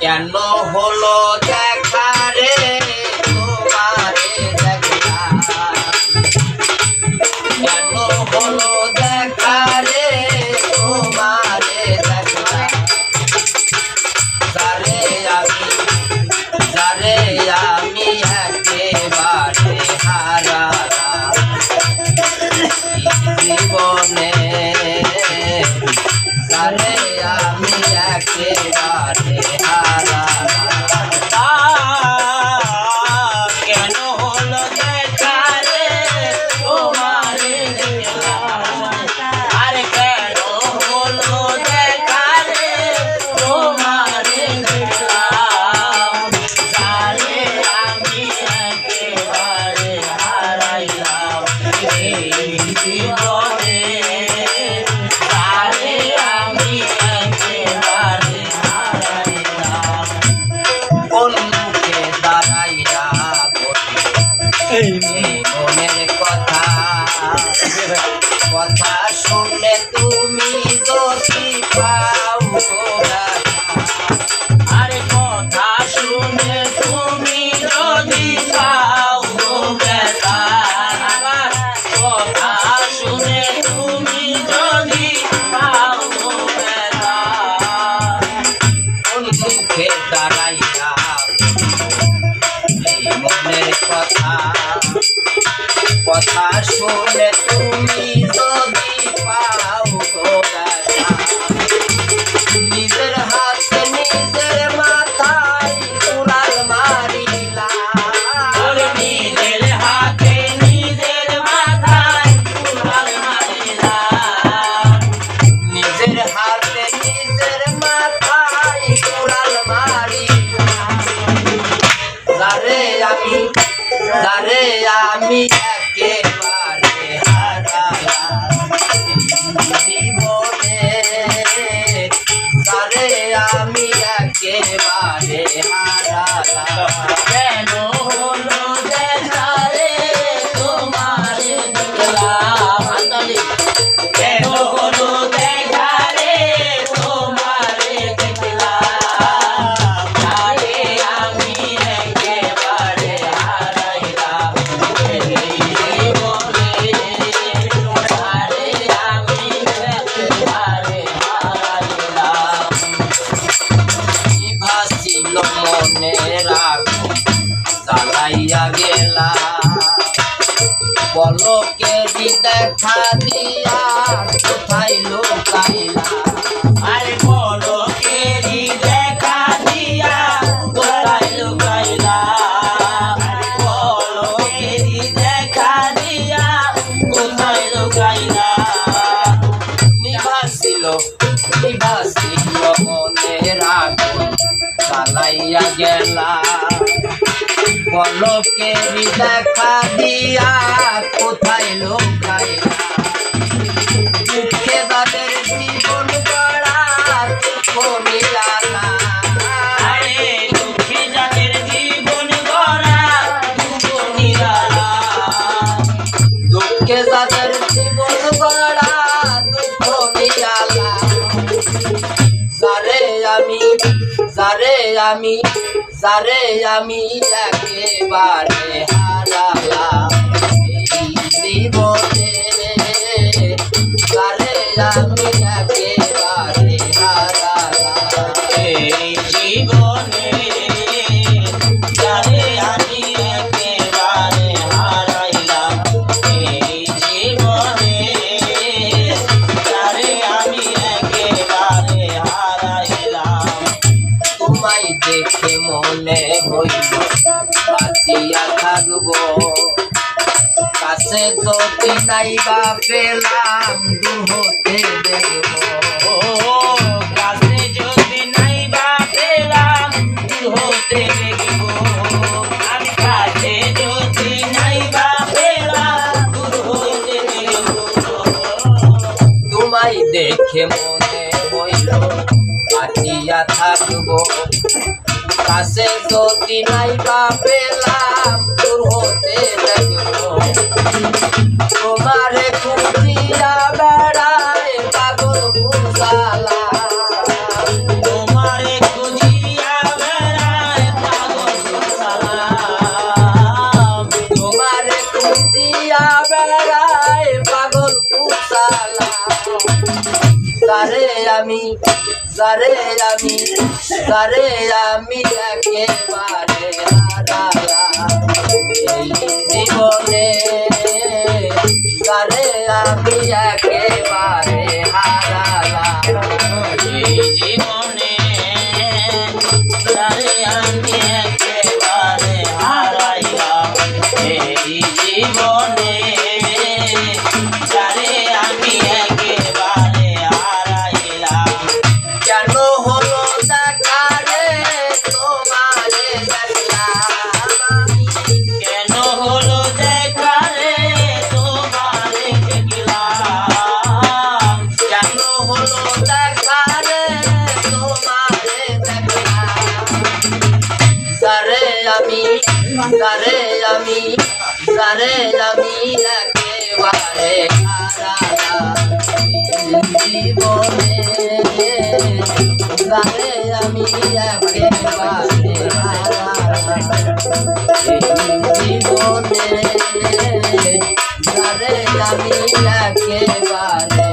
কেন হলো দেখা রে তোমারে দেখলাম, কেন হলো দেখা রে তোমারে দেখলাম, যারে আমি একেবারে হারালাম জীবনে, যারে আমি একেবারে হারালাম। কেন হলো দেখা রে তোমারে দেখলাম, আরে কেন হলো দেখা রে তোমারে দেখলাম, যারে আমি একেবারে হারাইলাম এই জীবনে, যারে আমি একেবারে হারাইলাম। কোন মুখে দাঁড়াইয়া এই মনের কথা, কথা শুনলে তুমি যদি পাও গোরা, আরে কথা শুনে তুমি যদি পাও গো ব্যথা, কথা শুনে তুমি যদি পাও গো ব্যথা, কোন মুখে দাঁড়াইয়া এই মনের কথা, কথা শুনে তুমি যদি পাও গোরা, নিজের হাতে নিজের মাথায় কুড়াল মারিলা, আরে নিজের হাতে নিজের মাথায় কুড়াল মারিলাম, নিজের হাতে নিজের মাথায় কুড়াল মারিলা, যারে আমি একেবারে হারালাম জীবনে, যারে আমি একেবারে হারালাম। কেন হলো দেখা রে তোমারে দেখলাম, হাততালি। কেন হলো দেখা রে তোমারে দেখলাম, যারে আমি একেবারে হারাইলাম এই জীবনে, যারে আমি একেবারে হারাইলাম। ভাসিল মনে রাখো চালাইয়া গেলা, পলকেরই দেখা দিয়া কোথায় লুকাইলা, আরে পলকেরই দেখা দিয়া কোথায় লুকাইলাম, পলকেরই দেখা দিয়া কোথায় লুকাইলাম। নিভাসিল মনে রাখো চালাইয়া গেলা, পলকেরই দেখা দিয়া কোথায় লুকাইলা, দুঃখে তাদের জীবন গড়া দুঃখ মিলালা, আরে দুঃখী যাদের জীবন গড়া দুঃখ নিরালা, দুঃখে তাদের জীবন গড়া দুঃখ মিলালা, যারে আমি একেবারে হারালাম এই জীবনে, যারে আমি একেবারে হারালাম এই জীবনে, যারে আমি একেবারে হারাইলাম এই জীবনে, যারে আমি একেবারে হারাইলাম। তোমায় দেখে মনে হইল বাঁচিয়া থাকবো, কাছে যদি নাইবা পেলাম দূর হতে দেখবো, ও কাছে যদি নাইবা পেলাম দূর হতে দেখবো, আমি কাছে যদি নাইবা পেলাম দূর হতে দেখবো। তোমায় দেখে মনে হইল বাঁচিয়া থাকবো, কাছে যদি নাইবা পেলাম দূর হতে দেখবো, তোমারে খুঁজিয়া বেড়ায় পাগল পুজালা, তোমারে খুঁজিয়া যারে আমি একেবারে হারালাম এই জীবনে, যারে আমি একেবারে হারালাম এই জীবনে, যারে আমি একেবারে হারাইলাম এই জীবনে, যারে আমি একেবারে হারাইলাম। কেন হলো দেখা রে তোমারে দেখলাম আমি, কেন হলো দেখা রে তোমারে দেখলাম, কেন হলো দেখা রে তোমারে দেখলাম, যারে আমি একেবারে হারালাম জীবনে, যারে আমি একেবারে হারালাম জীবনে, যারে আমি একেবারে